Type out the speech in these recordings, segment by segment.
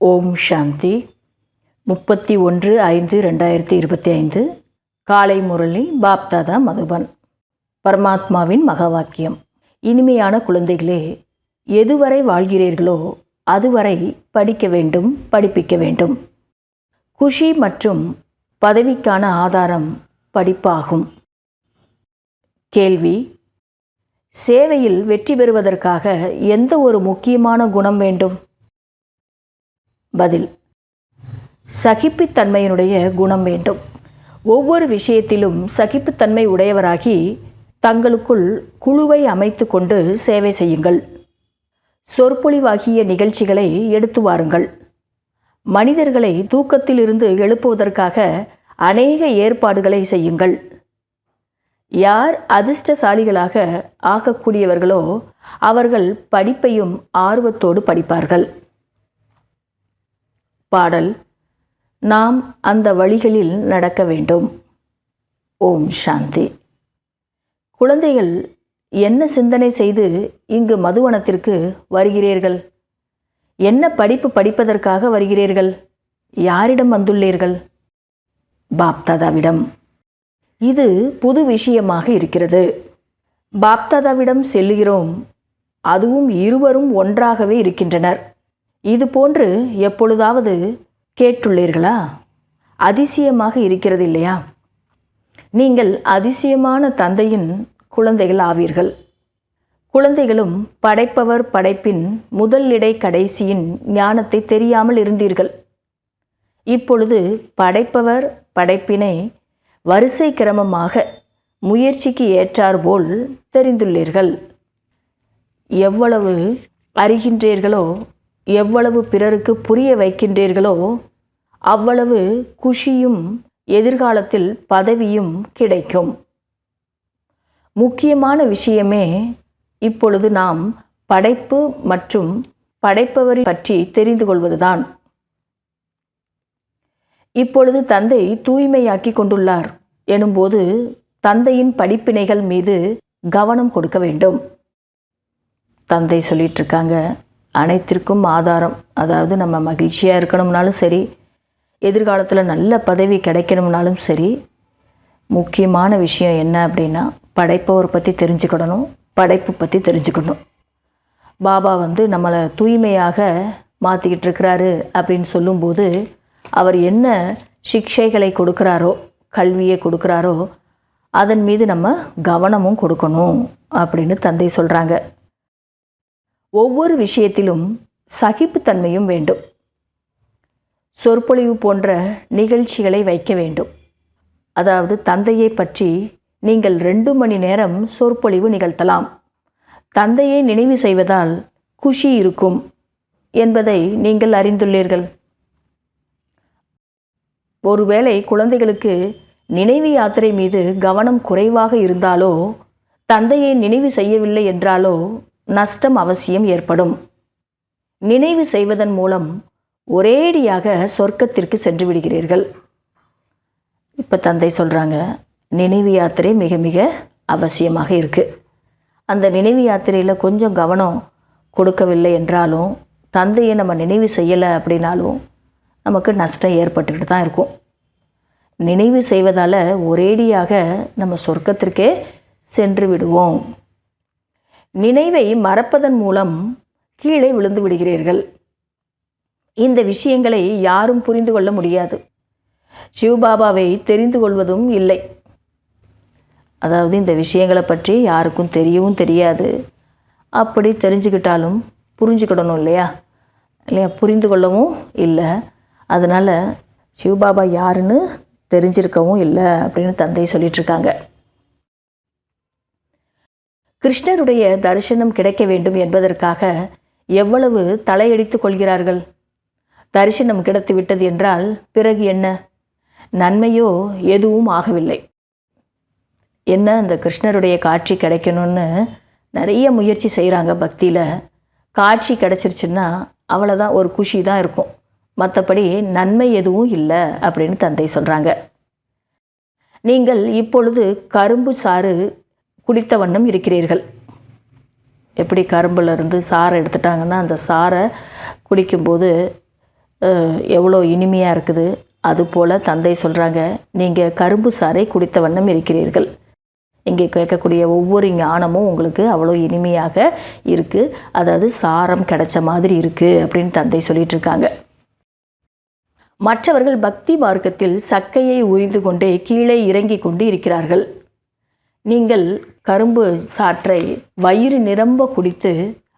ஓம் சாந்தி 31/5/2025 காலை முரளி பாப்தாதா மதுபன். பரமாத்மாவின் மகாவாக்கியம். இனிமையான குழந்தைகளே, எதுவரை வாழ்கிறீர்களோ அதுவரை படிக்க வேண்டும், படிப்பிக்க வேண்டும். குஷி மற்றும் பதவிக்கான ஆதாரம் படிப்பாகும். கேள்வி: சேவையில் வெற்றி பெறுவதற்காக எந்த ஒரு முக்கியமான குணம் வேண்டும்? பதில்: சகிப்புத்தன்மையினுடைய குணம் வேண்டும். ஒவ்வொரு விஷயத்திலும் சகிப்புத்தன்மை உடையவராகி தங்களுக்குள் குழுவை அமைத்து கொண்டு சேவை செய்யுங்கள். சொற்பொழிவாகிய நிகழ்ச்சிகளை எடுத்து வாருங்கள். மனிதர்களை தூக்கத்திலிருந்து எழுப்புவதற்காக அநேக ஏற்பாடுகளை செய்யுங்கள். யார் அதிர்ஷ்டசாலிகளாக ஆகக்கூடியவர்களோ அவர்கள் படிப்பையும் ஆர்வத்தோடு படிப்பார்கள். பாடல்: நாம் அந்த வழிகளில் நடக்க வேண்டும். ஓம் சாந்தி. குழந்தைகள், என்ன சிந்தனை செய்து இங்கு மதுவனத்திற்கு வருகிறீர்கள்? என்ன படிப்பு படிப்பதற்காக வருகிறீர்கள்? யாரிடம் வந்துள்ளீர்கள்? பாப்தாதாவிடம். இது புது விஷயமாக இருக்கிறது. பாப்தாதாவிடம் செல்லுகிறோம். அதுவும் இருவரும் ஒன்றாகவே இருக்கின்றனர். இது போன்று எப்பொழுதாவது கேட்டுள்ளீர்களா? அதிசயமாக இருக்கிறது இல்லையா? நீங்கள் அதிசயமான தந்தையின் குழந்தைகள் ஆவீர்கள். குழந்தைகளும் படைப்பவர் படைப்பின் முதல் இடை கடைசியின் ஞானத்தை தெரியாமல் இருந்தீர்கள். இப்பொழுது படைப்பவர் படைப்பினை வரிசை கிரமமாக முயற்சிக்கு ஏற்றாற்போல் தெரிந்துள்ளீர்கள். எவ்வளவு அறிகின்றீர்களோ, எவ்வளவு பிறருக்கு புரிய வைக்கின்றீர்களோ அவ்வளவு குஷியும் எதிர்காலத்தில் பதவியும் கிடைக்கும். முக்கியமான விஷயமே இப்பொழுது நாம் படைப்பு மற்றும் படைப்பவரை பற்றி தெரிந்து கொள்வதுதான். இப்பொழுது தந்தை தூய்மையாக்கி கொண்டுள்ளார் எனும்போது தந்தையின் படிப்பினைகள் மீது கவனம் கொடுக்க வேண்டும். தந்தை சொல்லிட்டு இருக்காங்க, அனைத்திற்கும் ஆதாரம், அதாவது நம்ம மகிழ்ச்சியாக இருக்கணும்னாலும் சரி, எதிர்காலத்தில் நல்ல பதவி கிடைக்கணும்னாலும் சரி, முக்கியமான விஷயம் என்ன அப்படின்னா படைப்பவர் பற்றி தெரிஞ்சுக்கிடணும், படைப்பு பற்றி தெரிஞ்சுக்கணும். பாபா நம்மளை தூய்மையாக மாற்றிக்கிட்டு இருக்கிறாரு அப்படின்னு சொல்லும்போது அவர் என்ன சிக்ஷைகளை கொடுக்குறாரோ, கல்வியை கொடுக்குறாரோ அதன் மீது நம்ம கவனமும் கொடுக்கணும் அப்படின்னு தந்தை சொல்கிறாங்க. ஒவ்வொரு விஷயத்திலும் சகிப்புத்தன்மையும் வேண்டும். சொற்பொழிவு போன்ற நிகழ்ச்சிகளை வைக்க வேண்டும். அதாவது தந்தையை பற்றி நீங்கள் 2 மணி நேரம் சொற்பொழிவு நிகழ்த்தலாம். தந்தையை நினைவு செய்வதால் குஷி இருக்கும் என்பதை நீங்கள் அறிந்துள்ளீர்கள். ஒருவேளை குழந்தைகளுக்கு நினைவு யாத்திரை மீது கவனம் குறைவாக இருந்தாலோ, தந்தையை நினைவு செய்யவில்லை என்றாலோ நஷ்டம் அவசியம் ஏற்படும். நினைவு செய்வதன் மூலம் ஒரேடியாக சொர்க்கத்திற்கு சென்று விடுகிறீர்கள். இப்போ தந்தை சொல்கிறாங்க, நினைவு யாத்திரை மிக மிக அவசியமாக இருக்குது. அந்த நினைவு யாத்திரையில் கொஞ்சம் கவனம் கொடுக்கவில்லை என்றாலும், தந்தையை நம்ம நினைவு செய்யலை அப்படின்னாலும் நமக்கு நஷ்டம் ஏற்பட்டுக்கிட்டு தான் இருக்கும். நினைவு செய்வதால் ஒரேடியாக நம்ம சொர்க்கத்திற்கே சென்று விடுவோம். நினைவை மறப்பதன் மூலம் கீழே விழுந்து விடுகிறீர்கள். இந்த விஷயங்களை யாரும் புரிந்து கொள்ள முடியாது. சிவபாபாவை தெரிந்து கொள்வதும் இல்லை. அதாவது இந்த விஷயங்களை பற்றி யாருக்கும் தெரியவும் தெரியாது. அப்படி தெரிஞ்சுக்கிட்டாலும் புரிஞ்சுக்கிடணும் இல்லையா? புரிந்து கொள்ளவும் இல்லை. அதனால் சிவபாபா யாருன்னு தெரிஞ்சிருக்கவும் இல்லை அப்படின்னு தந்தை சொல்லிகிட்ருக்காங்க. கிருஷ்ணருடைய தரிசனம் கிடைக்க வேண்டும் என்பதற்காக எவ்வளவு தலையடித்து கொள்கிறார்கள். தரிசனம் கிடைத்து விட்டது என்றால் பிறகு என்ன? நன்மையோ எதுவும் ஆகவில்லை. என்ன, அந்த கிருஷ்ணருடைய காட்சி கிடைக்கணும்னு நிறைய முயற்சி செய்கிறாங்க பக்தியில். காட்சி கிடைச்சிருச்சுன்னா அவ்வளோதான், ஒரு குஷி தான் இருக்கும். மற்றபடி நன்மை எதுவும் இல்லை அப்படின்னு தந்தை சொல்கிறாங்க. நீங்கள் இப்பொழுது கரும்பு சாறு குடித்த வண்ணம் இருக்கிறீர்கள். எப்படி கரும்புலேருந்து சாறை எடுத்துட்டாங்கன்னா அந்த சாறை குடிக்கும்போது எவ்வளோ இனிமையாக இருக்குது. அதுபோல் தந்தை சொல்கிறாங்க, நீங்கள் கரும்பு சாறை குடித்த வண்ணம் இருக்கிறீர்கள். இங்கே கேட்கக்கூடிய ஒவ்வொரு ஞானமும் உங்களுக்கு அவ்வளோ இனிமையாக இருக்குது, அதாவது சாரம் கிடைச்ச மாதிரி இருக்குது அப்படின்னு தந்தை சொல்லிட்டு இருக்காங்க. மற்றவர்கள் பக்தி மார்க்கத்தில் சக்கையை உரிந்து கொண்டே கீழே இறங்கி கொண்டு இருக்கிறார்கள். நீங்கள் கரும்பு சாற்றை வயிறு நிரம்ப குடித்து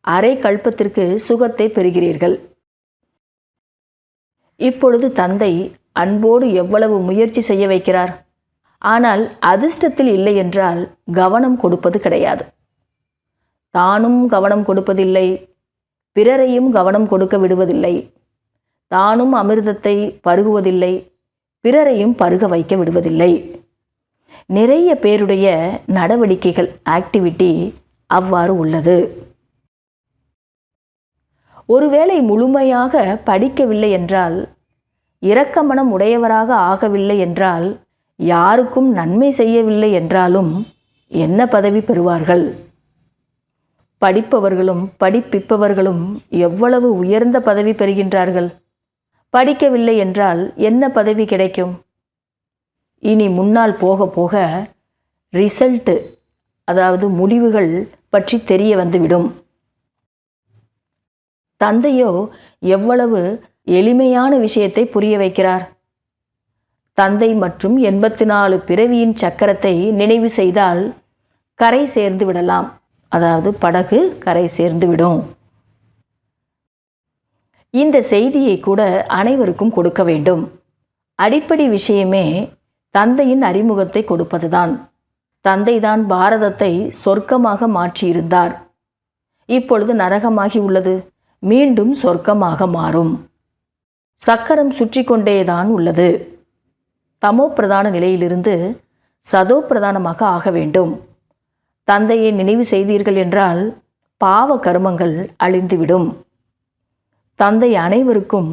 அரை கல்பத்திற்கு சுகத்தை பெறுகிறீர்கள். இப்பொழுது தந்தை அன்போடு எவ்வளவு முயற்சி செய்ய வைக்கிறார். ஆனால் அதிர்ஷ்டத்தில் இல்லை என்றால் கவனம் கொடுப்பது கிடையாது. தானும் கவனம் கொடுப்பதில்லை, பிறரையும் கவனம் கொடுக்க விடுவதில்லை. தானும் அமிர்தத்தை பருகுவதில்லை, பிறரையும் பருக வைக்க விடுவதில்லை. நிறைய பேருடைய நடவடிக்கைகள், ஆக்டிவிட்டி அவ்வாறு உள்ளது. ஒருவேளை முழுமையாக படிக்கவில்லை என்றால், இரக்க மனம் உடையவராக ஆகவில்லை என்றால், யாருக்கும் நன்மை செய்யவில்லை என்றாலும் என்ன பதவி பெறுவார்கள்? படிப்பவர்களும் படிப்பிப்பவர்களும் எவ்வளவு உயர்ந்த பதவி பெறுகின்றார்கள். படிக்கவில்லை என்றால் என்ன பதவி கிடைக்கும்? இனி முன்னால் போக போக ரிசல்ட்டு, அதாவது முடிவுகள் பற்றி தெரிய வந்துவிடும். தந்தையோ எவ்வளவு எளிமையான விஷயத்தை புரிய வைக்கிறார். தந்தை மற்றும் 84 பிறவியின் சக்கரத்தை நினைவு செய்தால் கரை சேர்ந்து விடலாம், அதாவது படகு கரை சேர்ந்து விடும். இந்த செய்தியை கூட அனைவருக்கும் கொடுக்க வேண்டும். அடிப்படை விஷயமே தந்தையின் அறிமுகத்தை கொடுப்பதுதான். தந்தைதான் பாரதத்தை சொர்க்கமாக மாற்றியிருந்தார். இப்பொழுது நரகமாகி உள்ளது, மீண்டும் சொர்க்கமாக மாறும். சக்கரம் சுற்றி கொண்டேதான் உள்ளது. தமோ பிரதான நிலையிலிருந்து சதோ பிரதானமாக ஆக வேண்டும். தந்தையை நினைவு செய்தீர்கள் என்றால் பாவ கர்மங்கள் அழிந்துவிடும். தந்தை அனைவருக்கும்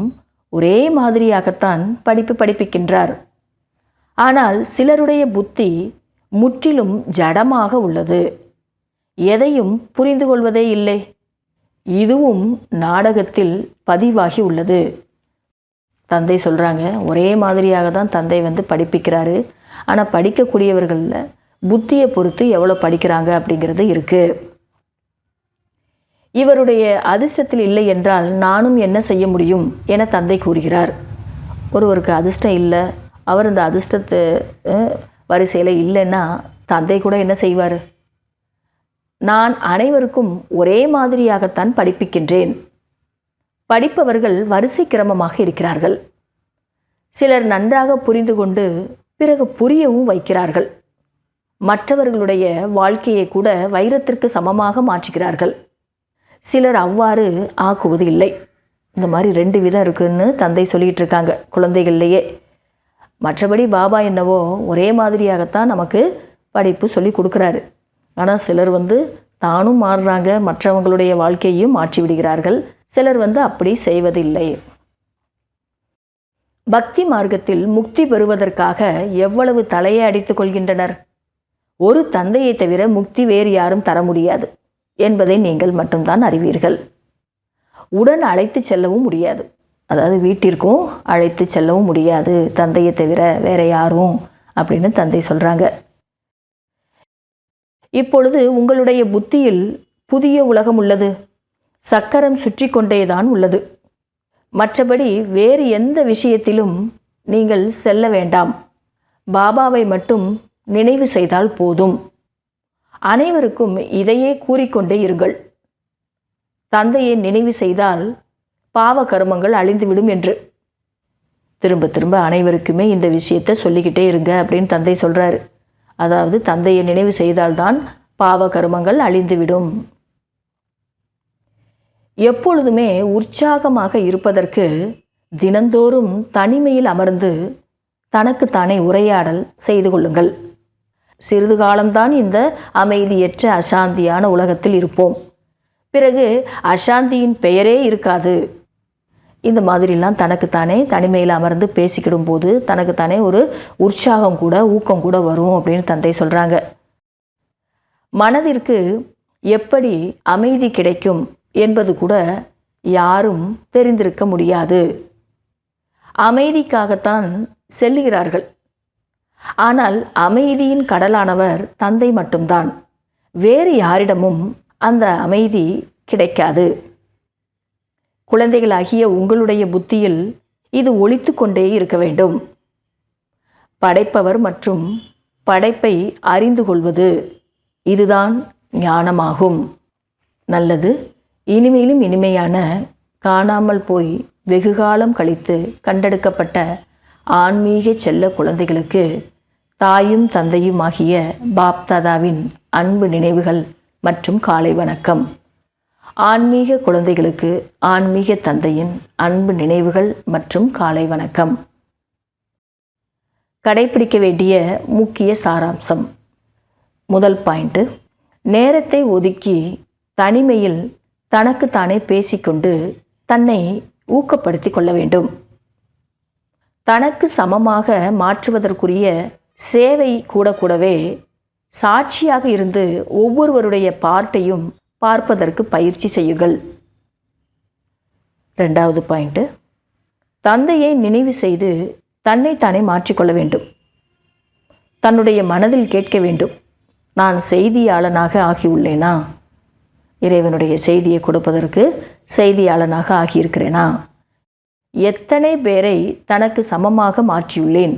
ஒரே மாதிரியாகத்தான் படிப்பிக்கின்றார். ஆனால் சிலருடைய புத்தி முற்றிலும் ஜடமாக உள்ளது. எதையும் புரிந்து கொள்வதே இல்லை. இதுவும் நாடகத்தில் பதிவாகி உள்ளது. தந்தை சொல்கிறாங்க, ஒரே மாதிரியாக தான் தந்தை படிப்பிக்கிறாரு. ஆனால் படிக்கக்கூடியவர்களில் புத்தியை பொறுத்து எவ்வளோ படிக்கிறாங்க அப்படிங்கிறது இருக்குது. இவருடைய அதிர்ஷ்டத்தில் இல்லை என்றால் நானும் என்ன செய்ய முடியும் என தந்தை கூறுகிறார். ஒருவருக்கு அதிர்ஷ்டம் இல்லை, அவர் இந்த அதிர்ஷ்டத்து வரிசையில் இல்லைன்னா தந்தை கூட என்ன செய்வார்? நான் அனைவருக்கும் ஒரே மாதிரியாகத்தான் படிப்பிக்கின்றேன். படிப்பவர்கள் வரிசை கிரமமாக இருக்கிறார்கள். சிலர் நன்றாக புரிந்து கொண்டு பிறகு புரியவும் வைக்கிறார்கள். மற்றவர்களுடைய வாழ்க்கையை கூட வைரத்திற்கு சமமாக மாற்றுகிறார்கள். சிலர் அவ்வாறு ஆக்குவது இல்லை. இந்த மாதிரி 2 விதம் இருக்குன்னு தந்தை சொல்லிகிட்டு இருக்காங்க குழந்தைகள்லையே. மற்றபடி பாபா என்னவோ ஒரே மாதிரியாகத்தான் நமக்கு படிப்பு சொல்லி கொடுக்குறாரு. ஆனால் சிலர் தானும் மாறுறாங்க, மற்றவங்களுடைய வாழ்க்கையையும் மாற்றி விடுகிறார்கள். சிலர் அப்படி செய்வதில்லை. பக்தி மார்க்கத்தில் முக்தி பெறுவதற்காக எவ்வளவு தலையை அடித்துக் கொள்கின்றனர். ஒரு தந்தையை தவிர முக்தி வேறு யாரும் தர முடியாது என்பதை நீங்கள் மட்டும்தான் அறிவீர்கள். உடன் அழைத்து செல்லவும் முடியாது, அதாவது வீட்டிற்கும் அழைத்து செல்லவும் முடியாது தந்தையை தவிர வேற யாரும் அப்படின்னு தந்தை சொல்கிறாங்க. இப்பொழுது உங்களுடைய புத்தியில் புதிய உலகம் உள்ளது. சக்கரம் சுற்றி கொண்டேதான் உள்ளது. மற்றபடி வேறு எந்த விஷயத்திலும் நீங்கள் செல்ல வேண்டாம். பாபாவை மட்டும் நினைவு செய்தால் போதும். அனைவருக்கும் இதையே கூறிக்கொண்டே இருங்கள். தந்தையை நினைவு செய்தால் பாவ கர்மங்கள் அழிந்துவிடும் என்று திரும்ப திரும்ப அனைவருக்குமே இந்த விஷயத்தை சொல்லிக்கிட்டே இருங்க அப்படின்னு தந்தை சொல்கிறாரு. அதாவது தந்தையை நினைவு செய்தால்தான் பாவ கர்மங்கள் அழிந்துவிடும். எப்பொழுதுமே உற்சாகமாக இருப்பதற்கு தினந்தோறும் தனிமையில் அமர்ந்து தனக்குத்தானே உரையாடல் செய்து கொள்ளுங்கள். சிறிது காலம்தான் இந்த அமைதியற்ற அசாந்தியான உலகத்தில் இருப்போம். பிறகு அசாந்தியின் பெயரே இருக்காது. இந்த மாதிரிலாம் தனக்குத்தானே தனிமையில் அமர்ந்து பேசிக்கிடும் போது தனக்குத்தானே ஒரு உற்சாகம் கூட ஊக்கம் கூட வரும் அப்படின்னு தந்தை சொல்கிறாங்க. மனதிற்கு எப்படி அமைதி கிடைக்கும் என்பது கூட யாரும் தெரிந்திருக்க முடியாது. அமைதிக்காகத்தான் செல்லுகிறார்கள். ஆனால் அமைதியின் கடலானவர் தந்தை மட்டும்தான். வேறு யாரிடமும் அந்த அமைதி கிடைக்காது. குழந்தைகளாகிய உங்களுடைய புத்தியில் இது ஒலித்து கொண்டே இருக்க வேண்டும். படைப்பவர் மற்றும் படைப்பை அறிந்து கொள்வது, இதுதான் ஞானமாகும். நல்லது. இனிமேலும் இனிமையான, காணாமல் போய் வெகுகாலம் கழித்து கண்டெடுக்கப்பட்ட ஆன்மீக செல்ல குழந்தைகளுக்கு தாயும் தந்தையுமாகிய பாப்தாதாவின் அன்பு நினைவுகள் மற்றும் காலை வணக்கம். ஆன்மீக குழந்தைகளுக்கு ஆன்மீக தந்தையின் அன்பு நினைவுகள் மற்றும் காலை வணக்கம். கடைபிடிக்க வேண்டிய முக்கிய சாராம்சம். முதல் பாயிண்ட்டு, நேரத்தை ஒதுக்கி தனிமையில் தனக்குத்தானே பேசிக்கொண்டு தன்னை ஊக்கப்படுத்தி கொள்ள வேண்டும். தனக்கு சமமாக மாற்றுவதற்குரிய சேவை கூடவே சாட்சியாக இருந்து ஒவ்வொருவருடைய பார்ட்டையும் பார்ப்பதற்கு பயிற்சி செய்யுங்கள். 2வது பாயிண்ட்டு, தந்தையை நினைவு செய்து தன்னைத்தானே மாற்றிக்கொள்ள வேண்டும். தன்னுடைய மனதில் கேட்க வேண்டும், நான் செய்தியாளனாக ஆகியுள்ளேனா? இறைவனுடைய செய்தியை கொடுப்பதற்கு செய்தியாளனாக ஆகியிருக்கிறேனா? எத்தனை பேரை தனக்கு சமமாக மாற்றியுள்ளேன்?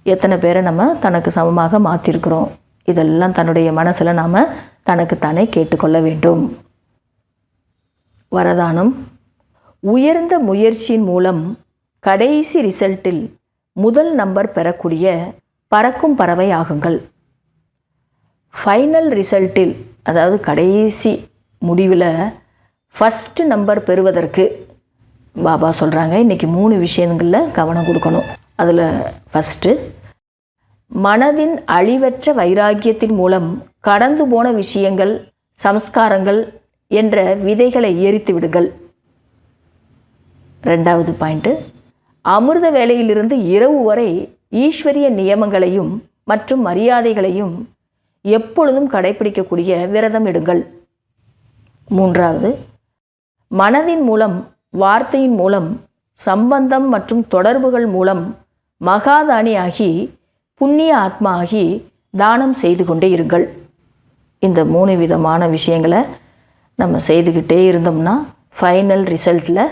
எத்தனை பேரை நம்ம தனக்கு சமமாக மாற்றிருக்கிறோம்? இதெல்லாம் தன்னுடைய மனசில் நாம் தனக்குத்தானே கேட்டுக்கொள்ள வேண்டும். வரதானம். உயர்ந்த முயற்சியின் மூலம் கடைசி ரிசல்ட்டில் முதல் நம்பர் பெறக்கூடிய பறக்கும் பறவை ஆகுங்கள். ஃபைனல் ரிசல்ட்டில், அதாவது கடைசி முடிவில் ஃபஸ்ட்டு நம்பர் பெறுவதற்கு பாபா சொல்கிறாங்க, இன்றைக்கி 3 விஷயங்களில் கவனம் கொடுக்கணும். அதில் ஃபஸ்ட்டு, மனதின் அழிவற்ற வைராக்கியத்தின் மூலம் கடந்து போன விஷயங்கள், சம்ஸ்காரங்கள் என்ற விதைகளை எரித்து விடுங்கள். 2வது பாயிண்ட்டு, அமிர்த வேளையிலிருந்து இரவு வரை ஈஸ்வரிய நியமங்களையும் மற்றும் மரியாதைகளையும் எப்பொழுதும் கடைபிடிக்கக்கூடிய விரதம் எடுங்கள். 3வது, மனதின் மூலம், வார்த்தையின் மூலம், சம்பந்தம் மற்றும் தொடர்புகள் மூலம் மகாதானி ஆகி புண்ணிய ஆத்மா ஆகி தானம் செய்து கொண்டே இருங்கள். இந்த 3 விதமான விஷயங்களை நம்ம செய்துக்கிட்டே இருந்தோம்னா ஃபைனல் ரிசல்ட்டில்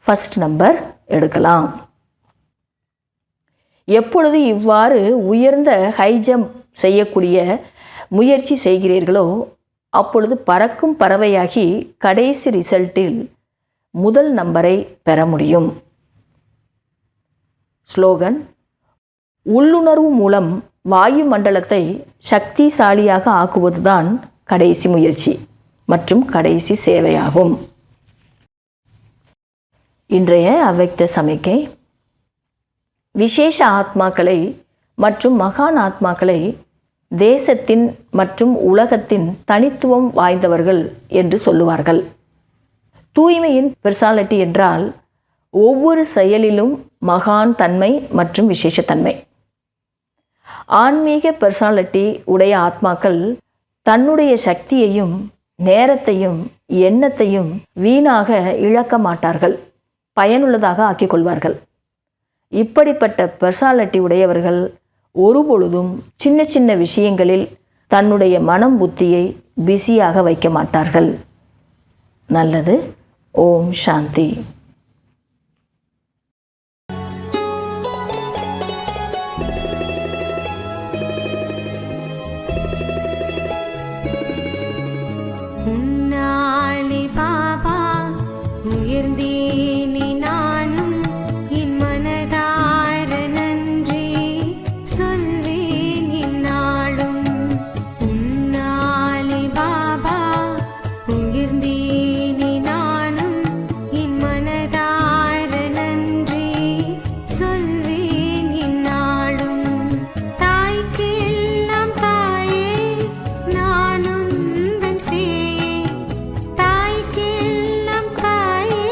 ஃபஸ்ட் நம்பர் எடுக்கலாம். எப்பொழுது இவ்வாறு உயர்ந்த ஹை ஜம்ப் செய்யக்கூடிய முயற்சி செய்கிறீர்களோ அப்பொழுது பறக்கும் பறவையாகி கடைசி ரிசல்ட்டில் முதல் நம்பரை பெற முடியும். ஸ்லோகன். உள்ளுணர்வு மூலம் வாயு மண்டலத்தை சக்திசாலியாக ஆக்குவதுதான் கடைசி முயற்சி மற்றும் கடைசி சேவையாகும். இன்றைய அவ்வக்த சமிக்கை. விசேஷ ஆத்மாக்களை மற்றும் மகான் ஆத்மாக்களை தேசத்தின் மற்றும் உலகத்தின் தனித்துவம் வாய்ந்தவர்கள் என்று சொல்லுவார்கள். தூய்மையின் பெர்சாலிட்டி என்றால் ஒவ்வொரு செயலிலும் மகான் தன்மை மற்றும் விசேஷத்தன்மை. ஆன்மீக பெர்சாலிட்டி உடைய ஆத்மாக்கள் தன்னுடைய சக்தியையும் நேரத்தையும் எண்ணத்தையும் வீணாக இழக்க மாட்டார்கள், பயனுள்ளதாக ஆக்கிக் கொள்வார்கள். இப்படிப்பட்ட பெர்சாலிட்டி உடையவர்கள் ஒருபொழுதும் சின்ன சின்ன விஷயங்களில் தன்னுடைய மனம் புத்தியை பிஸியாக வைக்க மாட்டார்கள். நல்லது. ஓம் சாந்தி. உன்னாலே பாபா உயர்ந்தேனே நானும் என் மனதார நன்றி சொல்வேன் என்னாலும். உன்னாலே பாபா உயர்ந்தேனே நானும் என் மனதார நன்றி சொல்வேன் என்னாலும். தாய்க்கு எல்லாம் தாயே நானும் தன் சேயே, தாய்க்கு எல்லாம் தாயே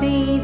உனை